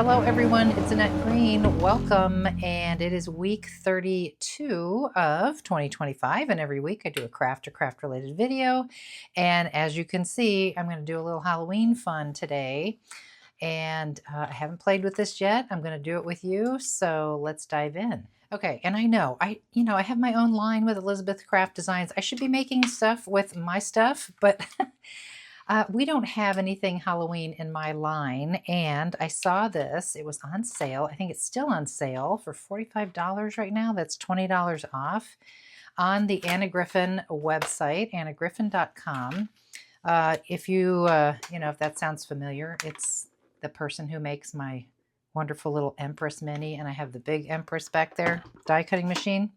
Hello everyone, it's Annette Green. Welcome, and it is week 32 of 2025, and every week I do a craft or craft related video. And as you can see, I'm going to do a little Halloween fun today, and I haven't played with this yet. I'm going to do it with you, so let's dive in. Okay, and I know I have my own line with Elizabeth Craft Designs. I should be making stuff with my stuff, but we don't have anything Halloween in my line, and I saw this. It was on sale. I think it's still on sale for $45 right now. That's $20 off on the Anna Griffin website, annagriffin.com. If if that sounds familiar, it's the person who makes my wonderful little Empress mini, and I have the big Empress back there, die cutting machine.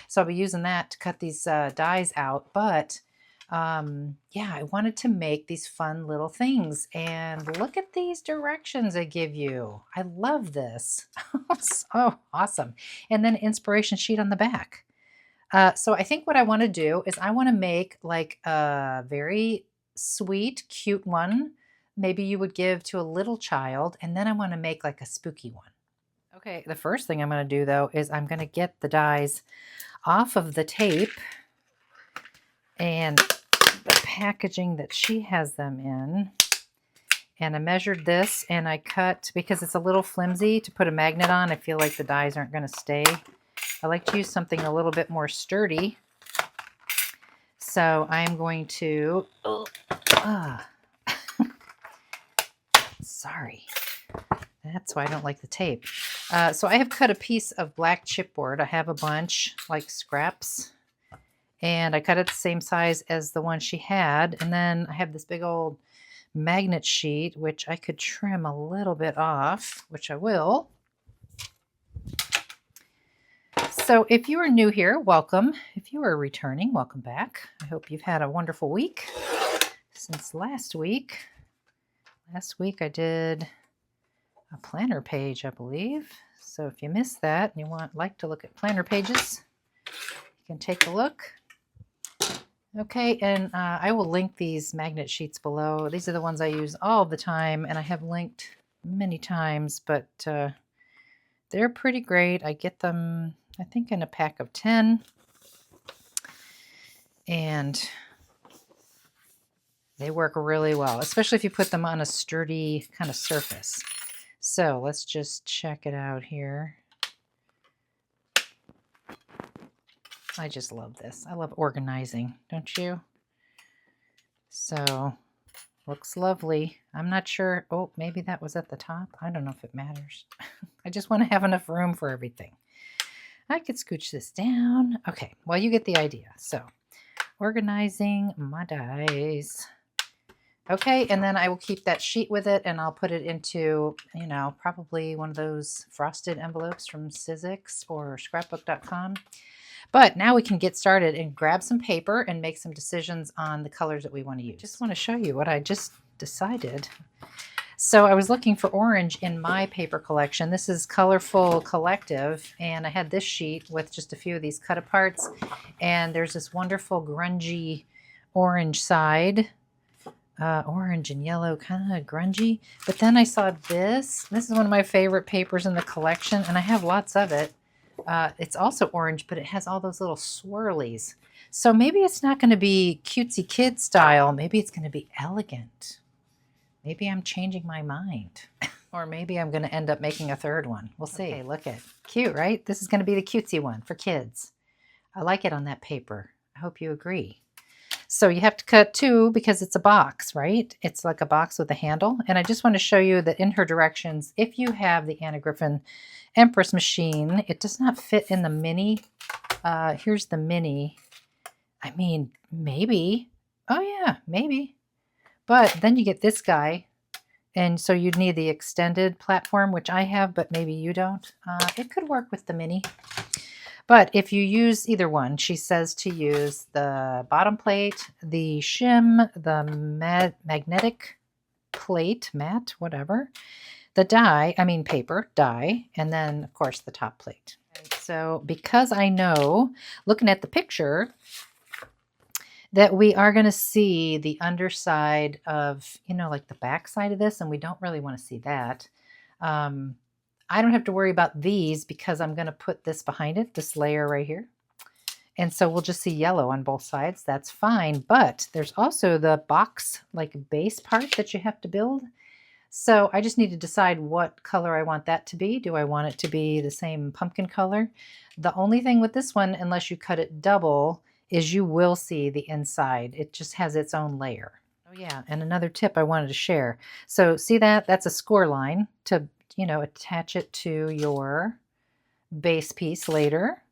So I'll be using that to cut these dies out, but yeah, I wanted to make these fun little things, and look at these directions I give you. I love this. So awesome. And then inspiration sheet on the back. So I think what I want to do is I want to make like a very sweet, cute one. Maybe you would give to a little child, and then I want to make like a spooky one. Okay, the first thing I'm going to do though is I'm going to get the dies off of the tape and the packaging that she has them in. And I measured this and I cut, because it's a little flimsy to put a magnet on. I feel like the dies aren't going to stay. I like to use something a little bit more sturdy. So I'm going to, sorry, that's why I don't like the tape. So I have cut a piece of black chipboard. I have a bunch, like scraps. And I cut it the same size as the one she had. And then I have this big old magnet sheet, which I could trim a little bit off, which I will. So if you are new here, welcome. If you are returning, welcome back. I hope you've had a wonderful week since last week. Last week I did a planner page, I believe. So if you missed that and you like to look at planner pages, you can take a look. Okay, and I will link these magnet sheets below. These are the ones I use all the time, and I have linked many times, but they're pretty great. I get them, I think, in a pack of 10, and they work really well, especially if you put them on a sturdy kind of surface. So let's just check it out here. I just love this. I love organizing, don't you? So, looks lovely. I'm not sure. Oh, maybe that was at the top. I don't know if it matters. I just want to have enough room for everything. I could scooch this down. Okay, well, you get the idea. So, organizing my dies. Okay, and then I will keep that sheet with it, and I'll put it into, probably one of those frosted envelopes from Sizzix or scrapbook.com. But now we can get started and grab some paper and make some decisions on the colors that we want to use. Just want to show you what I just decided. So I was looking for orange in my paper collection. This is Colorful Collective, and I had this sheet with just a few of these cut aparts, and there's this wonderful grungy orange side. Orange and yellow, kind of grungy. But then I saw this. This is one of my favorite papers in the collection, and I have lots of it. It's also orange, but it has all those little swirlies. So maybe it's not going to be cutesy kid style. Maybe it's going to be elegant. Maybe I'm changing my mind. Or maybe I'm going to end up making a third one. We'll see. Okay, look at cute, right? This is going to be the cutesy one for kids. I like it on that paper. I hope you agree. So you have to cut two because it's a box, right? It's like a box with a handle. And I just want to show you that in her directions, if you have the Anna Griffin Empress machine, it does not fit in the mini. Here's the mini. I mean, maybe. Oh yeah, maybe. But then you get this guy. And so you'd need the extended platform, which I have, but maybe you don't. It could work with the mini. But if you use either one, she says to use the bottom plate, the shim, the magnetic plate, matte, whatever, the die, paper, die, and then, of course, the top plate. So because I know, looking at the picture, that we are going to see the underside of, like the back side of this, and we don't really want to see that. I don't have to worry about these because I'm going to put this behind it, this layer right here. And so we'll just see yellow on both sides. That's fine. But there's also the box, like base part that you have to build. So I just need to decide what color I want that to be. Do I want it to be the same pumpkin color? The only thing with this one, unless you cut it double, is you will see the inside. It just has its own layer. Oh yeah, and another tip I wanted to share. So see that? That's a score line to, attach it to your base piece later.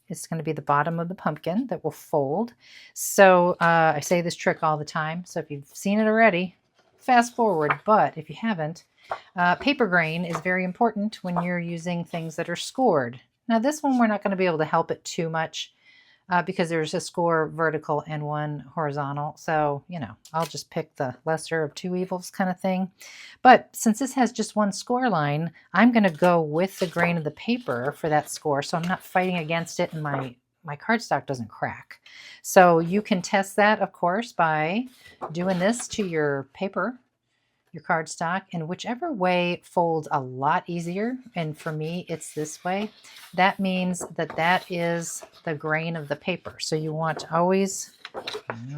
It's going to be the bottom of the pumpkin that will fold. So I say this trick all the time. So if you've seen it already, fast forward. But if you haven't, paper grain is very important when you're using things that are scored. Now this one, we're not going to be able to help it too much because there's a score vertical and one horizontal. So, I'll just pick the lesser of two evils kind of thing. But since this has just one score line, I'm going to go with the grain of the paper for that score. So I'm not fighting against it and my cardstock doesn't crack. So you can test that, of course, by doing this to your paper, your cardstock, and whichever way folds a lot easier. And for me, it's this way. That means that is the grain of the paper. So you want to always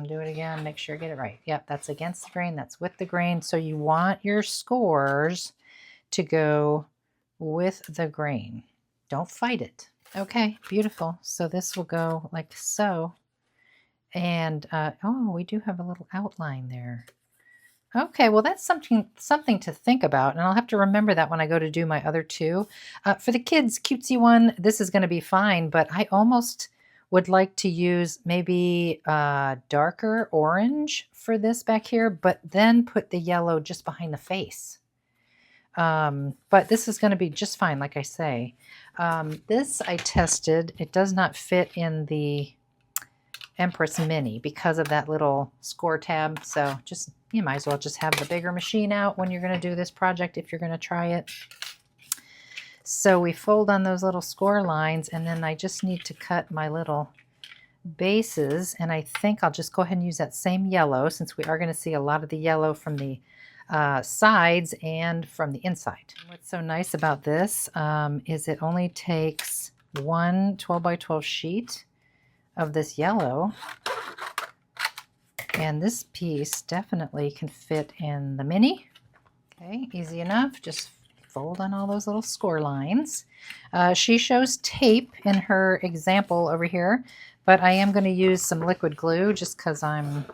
do it again, make sure you get it right. Yep, that's against the grain, that's with the grain. So you want your scores to go with the grain. Don't fight it. Okay, beautiful. So this will go like so. And oh, we do have a little outline there. Okay, well that's something to think about, and I'll have to remember that when I go to do my other two. For the kids' cutesy one, this is going to be fine, but I almost would like to use maybe darker orange for this back here, but then put the yellow just behind the face. But this is going to be just fine, like I say. This I tested. It does not fit in the Empress Mini because of that little score tab. So you might as well just have the bigger machine out when you're going to do this project if you're going to try it. So we fold on those little score lines, and then I just need to cut my little bases, and I think I'll just go ahead and use that same yellow since we are going to see a lot of the yellow from the sides and from the inside. What's so nice about this is it only takes one 12 by 12 sheet of this yellow, and this piece definitely can fit in the mini. Okay, easy enough. Just fold on all those little score lines. She shows tape in her example over here, but I am going to use some liquid glue just because I'm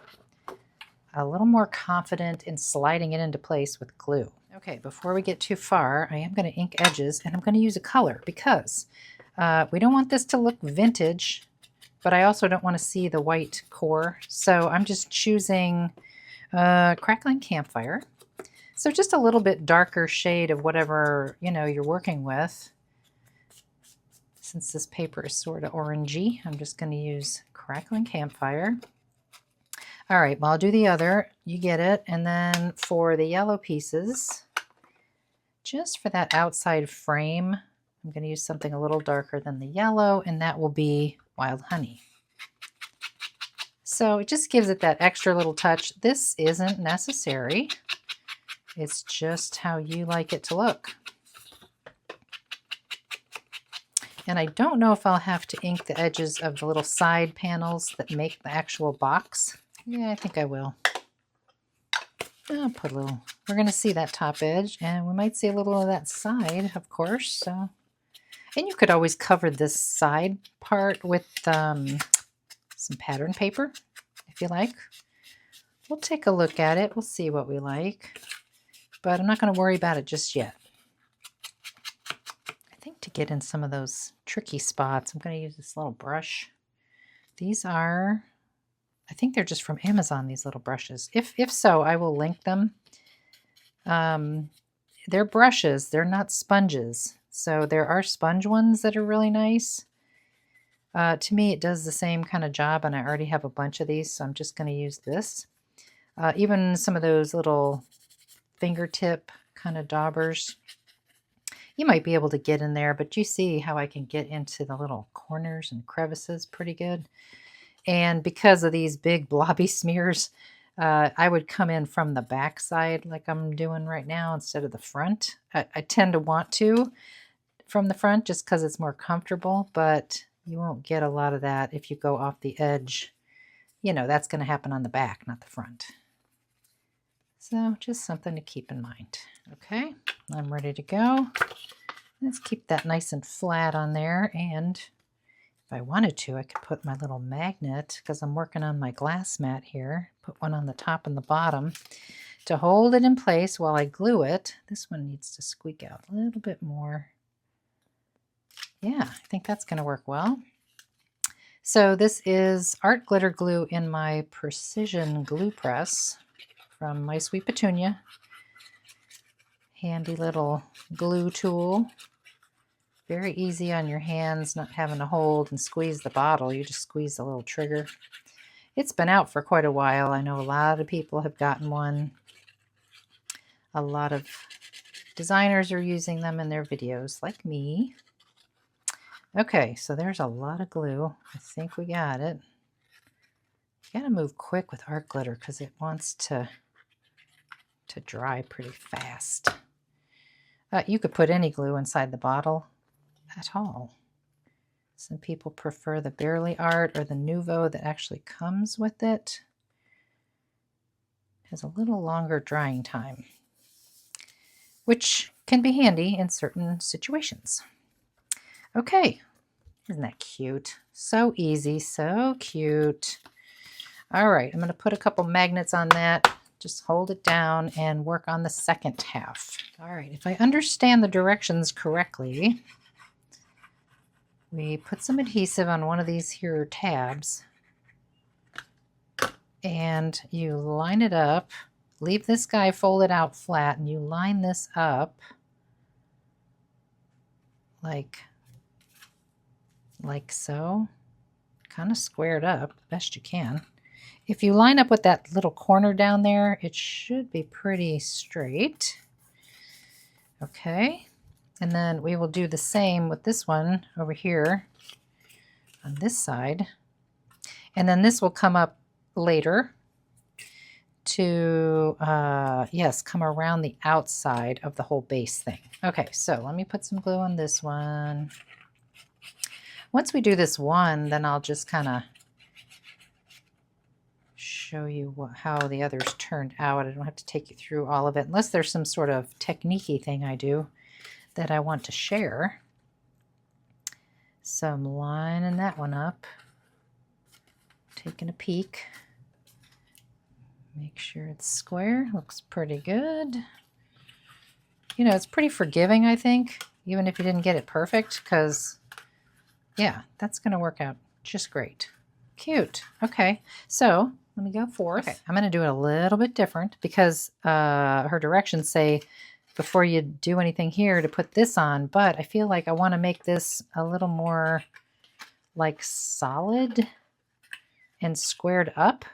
a little more confident in sliding it into place with glue. Okay, before we get too far, I am going to ink edges, and I'm going to use a color because we don't want this to look vintage, but I also don't want to see the white core. So I'm just choosing Crackling Campfire. So just a little bit darker shade of whatever, you're working with. Since this paper is sort of orangey, I'm just going to use Crackling Campfire. All right, well, I'll do the other. You get it. And then for the yellow pieces, just for that outside frame, I'm going to use something a little darker than the yellow, and that will be Wild Honey. So it just gives it that extra little touch. This isn't necessary. It's just how you like it to look. And I don't know if I'll have to ink the edges of the little side panels that make the actual box. Yeah, I think I will. I'll put a little, we're going to see that top edge, and we might see a little of that side, of course. So, and you could always cover this side part with some pattern paper, if you like. We'll take a look at it. We'll see what we like, but I'm not going to worry about it just yet. I think to get in some of those tricky spots, I'm going to use this little brush. These are, I think they're just from Amazon, these little brushes. If so, I will link them. They're brushes, they're not sponges. So there are sponge ones that are really nice. To me, it does the same kind of job, and I already have a bunch of these, so I'm just going to use this. Even some of those little fingertip kind of daubers, you might be able to get in there, but you see how I can get into the little corners and crevices pretty good. And because of these big blobby smears, I would come in from the back side like I'm doing right now instead of the front. I tend to want to from the front just because it's more comfortable, but you won't get a lot of that if you go off the edge. You know, that's going to happen on the back, not the front. So just something to keep in mind. Okay, I'm ready to go. Let's keep that nice and flat on there. And if I wanted to, I could put my little magnet, because I'm working on my glass mat here, put one on the top and the bottom to hold it in place while I glue it. This one needs to squeak out a little bit more. Yeah, I think that's going to work well. So this is art glitter glue in my precision glue press from My Sweet Petunia. Handy little glue tool. Very easy on your hands, not having to hold and squeeze the bottle. You just squeeze the little trigger. It's been out for quite a while. I know a lot of people have gotten one. A lot of designers are using them in their videos, like me. Okay, so there's a lot of glue. I think we got it. You gotta move quick with art glitter because it wants to dry pretty fast. You could put any glue inside the bottle at all. Some people prefer the Barely Art or the Nuvo that actually comes with it. It has a little longer drying time, which can be handy in certain situations. Okay, isn't that cute? So easy, so cute. All right, I'm going to put a couple magnets on that. Just hold it down and work on the second half. All right, if I understand the directions correctly, we put some adhesive on one of these here tabs and you line it up. Leave this guy folded out flat and you line this up like so, kind of squared up best you can. If you line up with that little corner down there, it should be pretty straight. Okay, and then we will do the same with this one over here on this side. And then this will come up later to, yes, come around the outside of the whole base thing. Okay, so let me put some glue on this one. Once we do this one, then I'll just kind of show you how the others turned out. I don't have to take you through all of it unless there's some sort of technique-y thing I do that I want to share. So I'm lining that one up, taking a peek. Make sure it's square. Looks pretty good. You know, it's pretty forgiving, I think, even if you didn't get it perfect, because, yeah, that's going to work out just great. Cute. Okay, so let me go forth. Okay, I'm going to do it a little bit different because her directions say before you do anything here to put this on, but I feel like I want to make this a little more like solid and squared up.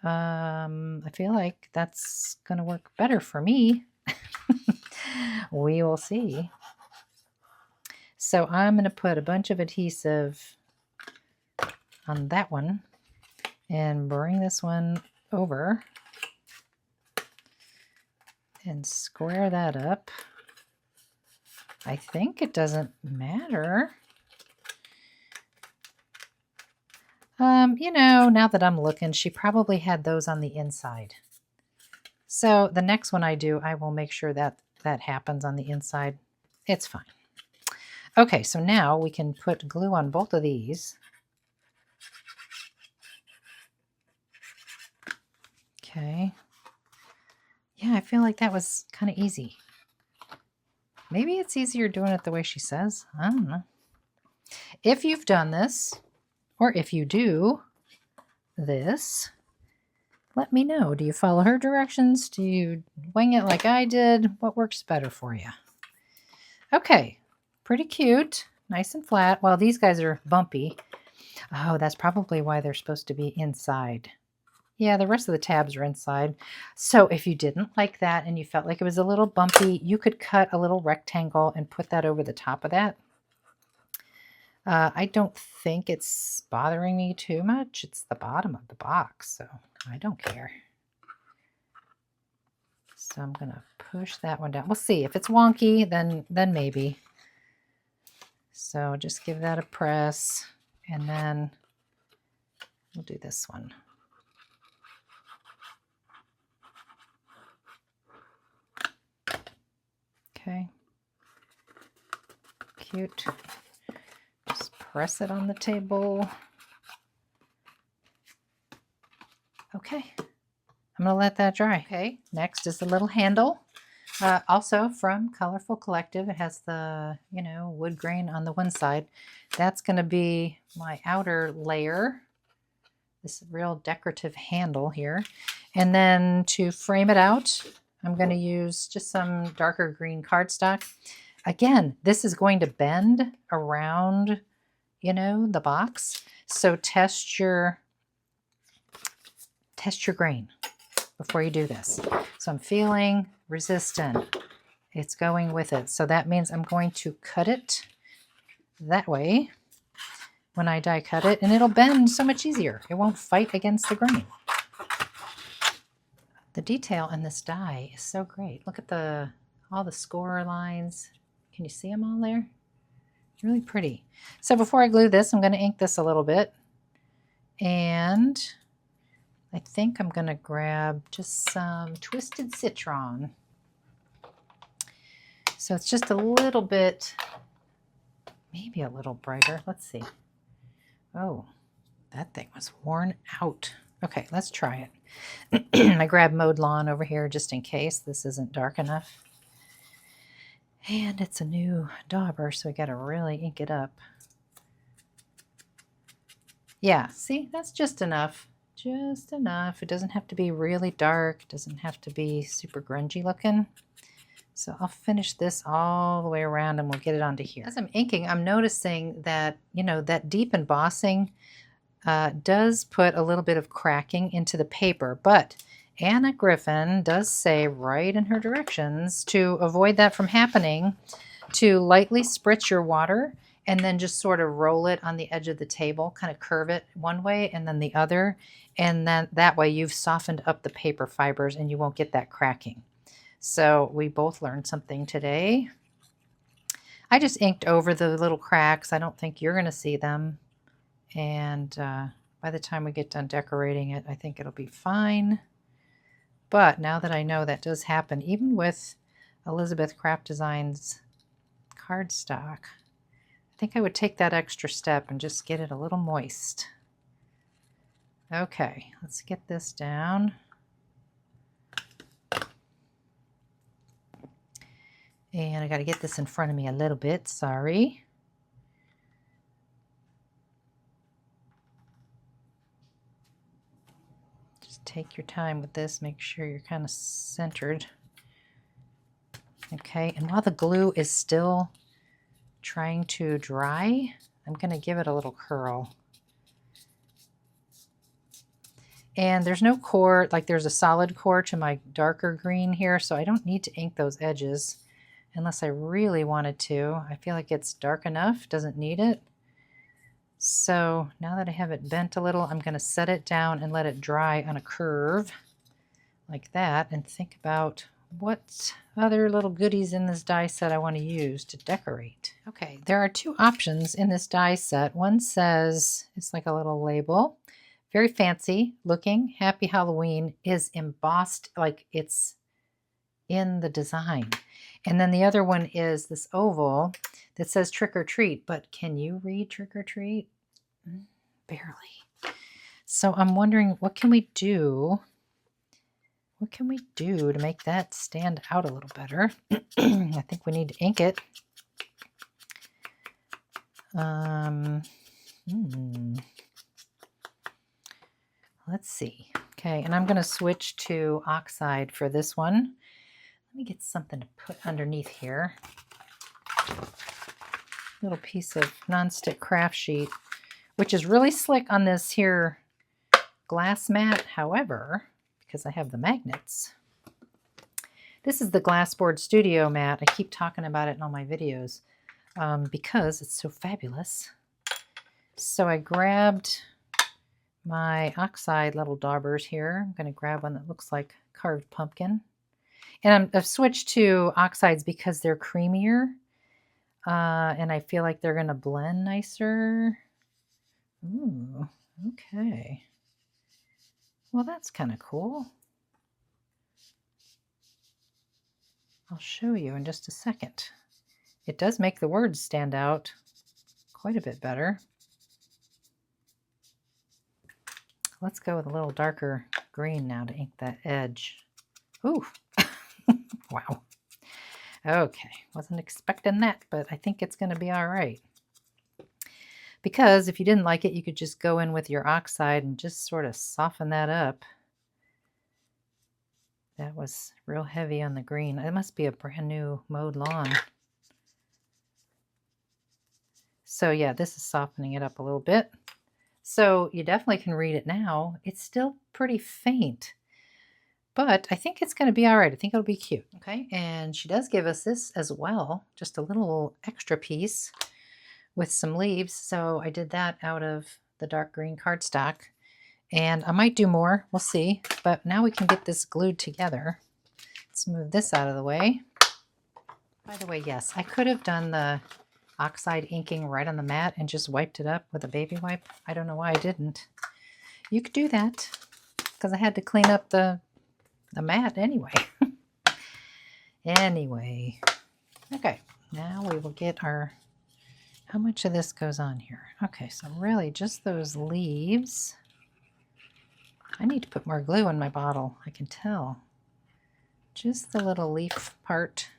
I feel like that's going to work better for me. We will see. So I'm going to put a bunch of adhesive on that one and bring this one over and square that up. I think it doesn't matter. You know, now that I'm looking, she probably had those on the inside. So the next one I do, I will make sure that that happens on the inside. It's fine. Okay, so now we can put glue on both of these. Okay. Yeah, I feel like that was kind of easy. Maybe it's easier doing it the way she says. I don't know. If you've done this, or if you do this, let me know. Do you follow her directions? Do you wing it like I did? What works better for you? Okay, pretty cute. Nice and flat. Well, these guys are bumpy. Oh, that's probably why they're supposed to be inside. Yeah, the rest of the tabs are inside. So if you didn't like that and you felt like it was a little bumpy, you could cut a little rectangle and put that over the top of that. I don't think it's bothering me too much. It's the bottom of the box, so I don't care. So I'm going to push that one down. We'll see. If it's wonky, then maybe. So just give that a press, and then we'll do this one. Okay. Cute. Just press it on the table. Okay. I'm going to let that dry. Okay. Next is the little handle. Also from Colorful Collective. It has the, wood grain on the one side. That's going to be my outer layer. This real decorative handle here. And then to frame it out, I'm going to use just some darker green cardstock. Again, this is going to bend around, the box. So test your grain before you do this. So I'm feeling resistant. It's going with it. So that means I'm going to cut it that way when I die cut it, and it'll bend so much easier. It won't fight against the grain. The detail in this die is so great. Look at all the score lines. Can you see them all there? Really pretty. So before I glue this, I'm going to ink this a little bit. And I think I'm going to grab just some Twisted Citron. So it's just a little bit, maybe a little brighter. Let's see. Oh, that thing was worn out. Okay, let's try it. I grabbed Mowed Lawn over here just in case this isn't dark enough. And it's a new dauber, so we got to really ink it up. Yeah, see, that's just enough. Just enough. It doesn't have to be really dark. It doesn't have to be super grungy looking. So I'll finish this all the way around and we'll get it onto here. As I'm inking, I'm noticing that, that deep embossing does put a little bit of cracking into the paper, but Anna Griffin does say right in her directions to avoid that from happening, to lightly spritz your water and then just sort of roll it on the edge of the table, kind of curve it one way and then the other. And then that way you've softened up the paper fibers and you won't get that cracking. So we both learned something today. I just inked over the little cracks. I don't think you're going to see them. And by the time we get done decorating it, I think it'll be fine. But now that I know that does happen, even with Elizabeth Craft Designs cardstock, I think I would take that extra step and just get it a little moist. Okay, let's get this down. And I got to get this in front of me a little bit, sorry. Just take your time with this, make sure you're kind of centered. Okay, and while the glue is still trying to dry, I'm going to give it a little curl. And there's no core, like there's a solid core to my darker green here, so I don't need to ink those edges unless I really wanted to. I feel like it's dark enough, doesn't need it. So now that I have it bent a little, I'm going to set it down and let it dry on a curve like that and think about what other little goodies in this die set I want to use to decorate. Okay, there are two options in this die set. One says, it's like a little label, very fancy looking, Happy Halloween, is embossed like it's in the design. And then the other one is this oval that says trick or treat, but can you read trick or treat? Barely. So I'm wondering, what can we do? What can we do to make that stand out a little better? I think we need to ink it. Let's see. Okay, and I'm going to switch to oxide for this one. Let me get something to put underneath here. Little piece of nonstick craft sheet, which is really slick on this here glass mat. However, because I have the magnets, this is the Glassboard Studio mat. I keep talking about it in all my videos because it's so fabulous. So I grabbed my oxide little daubers here. I'm going to grab one that looks like carved pumpkin. And I've switched to oxides because they're creamier. And I feel like they're going to blend nicer. Ooh, okay. Well, that's kind of cool. I'll show you in just a second. It does make the words stand out quite a bit better. Let's go with a little darker green now to ink that edge. Ooh, wow. Okay, wasn't expecting that, but I think it's going to be all right. Because if you didn't like it, you could just go in with your oxide and just sort of soften that up. That was real heavy on the green. It must be a brand new mowed lawn. So yeah, this is softening it up a little bit. So you definitely can read it now. It's still pretty faint, but I think it's going to be all right. I think it'll be cute. Okay, and she does give us this as well, just a little extra piece with some leaves. So I did that out of the dark green cardstock, and I might do more. We'll see. But now we can get this glued together. Let's move this out of the way. By the way, yes, I could have done the oxide inking right on the mat and just wiped it up with a baby wipe. I don't know why I didn't. You could do that because I had to clean up the mat anyway. Anyway, okay, now we will get our, how much of this goes on here? Okay, so really just those leaves. I need to put more glue in my bottle, I can tell. Just the little leaf part.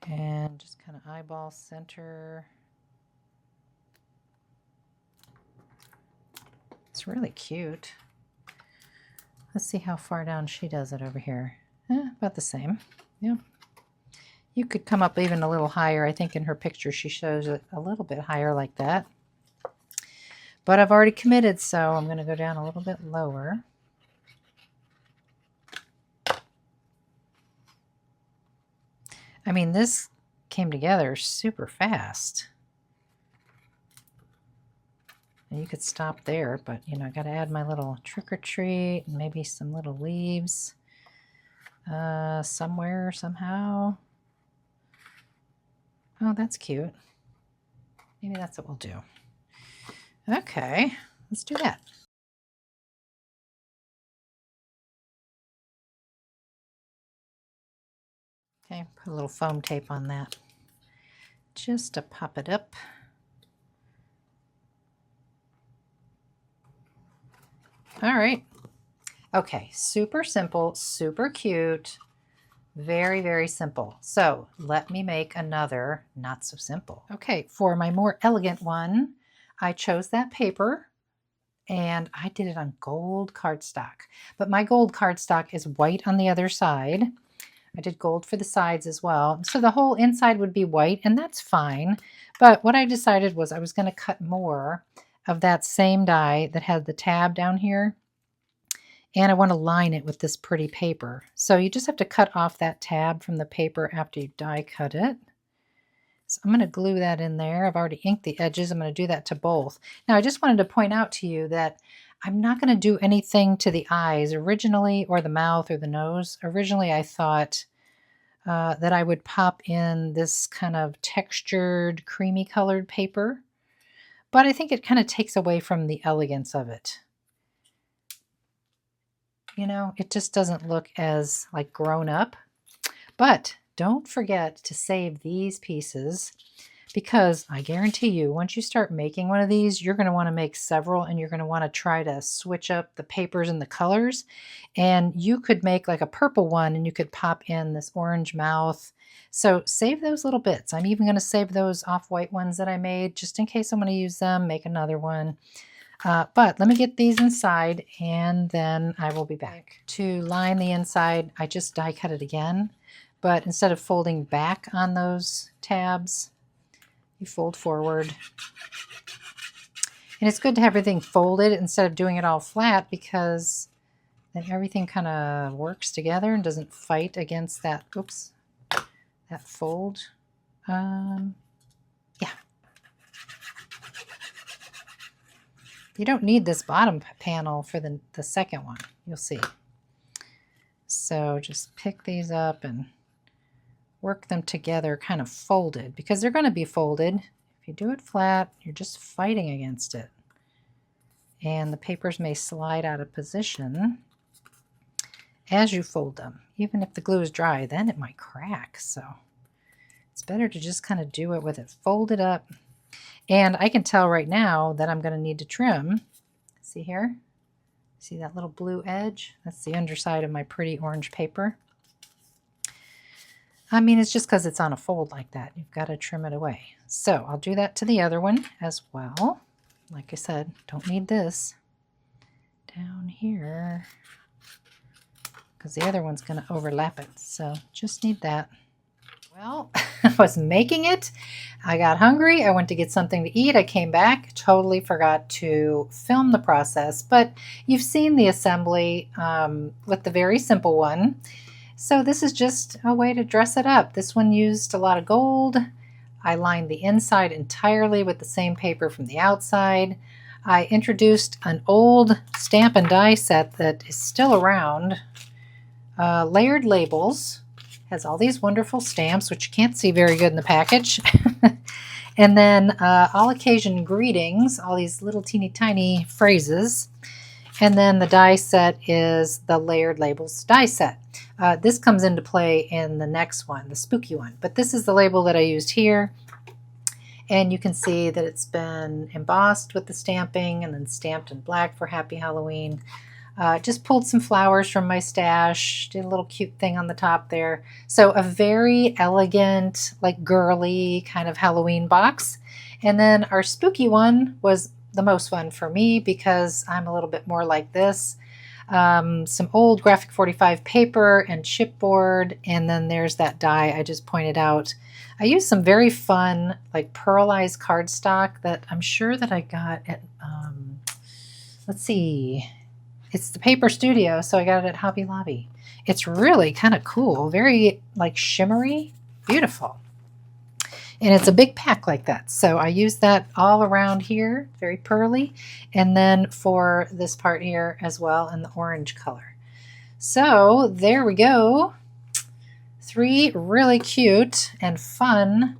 And just kind of eyeball center. It's really cute. Let's see how far down she does it over here. About the same. Yep. You could come up even a little higher. I think in her picture she shows it a little bit higher like that. But I've already committed, so I'm going to go down a little bit lower. I mean, this came together super fast. And you could stop there, but you know, I got to add my little trick or treat and maybe some little leaves somewhere, somehow. Oh, that's cute. Maybe that's what we'll do. Okay, let's do that. Okay, put a little foam tape on that just to pop it up. All right. Okay, super simple, super cute, very, very simple. So let me make another not so simple. Okay, for my more elegant one, I chose that paper and I did it on gold cardstock. But my gold cardstock is white on the other side. I did gold for the sides as well. So the whole inside would be white, and that's fine. But what I decided was I was going to cut more of that same die that had the tab down here. And I want to line it with this pretty paper. So you just have to cut off that tab from the paper after you die cut it. So I'm going to glue that in there. I've already inked the edges. I'm going to do that to both. Now I just wanted to point out to you that I'm not going to do anything to the eyes originally, or the mouth or the nose. Originally I thought that I would pop in this kind of textured creamy colored paper, but I think it kind of takes away from the elegance of it. You know, it just doesn't look as like grown up. But don't forget to save these pieces, because I guarantee you, once you start making one of these, you're going to want to make several, and you're going to want to try to switch up the papers and the colors. And you could make like a purple one, and you could pop in this orange mouth. So save those little bits. I'm even going to save those off-white ones that I made just in case I'm going to use them, make another one. But let me get these inside, and then I will be back. To line the inside, I just die cut it again. But instead of folding back on those tabs, you fold forward. And it's good to have everything folded instead of doing it all flat, because then everything kind of works together and doesn't fight against that, oops, that fold. Yeah. You don't need this bottom panel for the second one. You'll see. So just pick these up and work them together kind of folded, because they're going to be folded. If you do it flat, you're just fighting against it. And the papers may slide out of position as you fold them. Even if the glue is dry, then it might crack. So it's better to just kind of do it with it folded up. And I can tell right now that I'm going to need to trim. See here? See that little blue edge? That's the underside of my pretty orange paper. I mean, it's just because it's on a fold like that. You've got to trim it away. So I'll do that to the other one as well. Like I said, don't need this down here because the other one's going to overlap it. So just need that. Well, I was making it. I got hungry. I went to get something to eat. I came back, totally forgot to film the process, but you've seen the assembly with the very simple one. So this is just a way to dress it up. This one used a lot of gold. I lined the inside entirely with the same paper from the outside. I introduced an old stamp and die set that is still around. Layered labels. Has all these wonderful stamps, which you can't see very good in the package. And then all occasion greetings, all these little teeny tiny phrases. And then the die set is the layered labels die set. This comes into play in the next one, the spooky one. But this is the label that I used here. And you can see that it's been embossed with the stamping and then stamped in black for Happy Halloween. Just pulled some flowers from my stash, did a little cute thing on the top there. So a very elegant, like girly kind of Halloween box. And then our spooky one was the most fun for me because I'm a little bit more like this. Some old graphic 45 paper and chipboard, and then there's that die I just pointed out. I used some very fun like pearlized cardstock that I'm sure that I got at, let's see, it's the Paper Studio, so I got it at Hobby Lobby. It's really kind of cool, very like shimmery, beautiful. And it's a big pack like that. So I use that all around here, very pearly. And then for this part here as well in the orange color. So there we go. 3 really cute and fun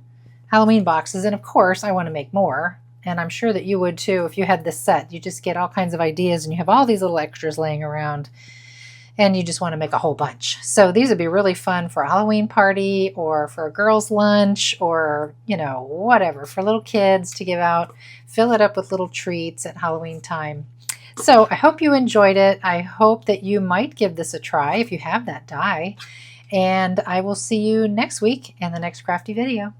Halloween boxes. And of course, I want to make more. And I'm sure that you would too if you had this set. You just get all kinds of ideas and you have all these little extras laying around. And you just want to make a whole bunch. So these would be really fun for a Halloween party or for a girl's lunch or, you know, whatever, for little kids to give out. Fill it up with little treats at Halloween time. So I hope you enjoyed it. I hope that you might give this a try if you have that die. And I will see you next week in the next crafty video.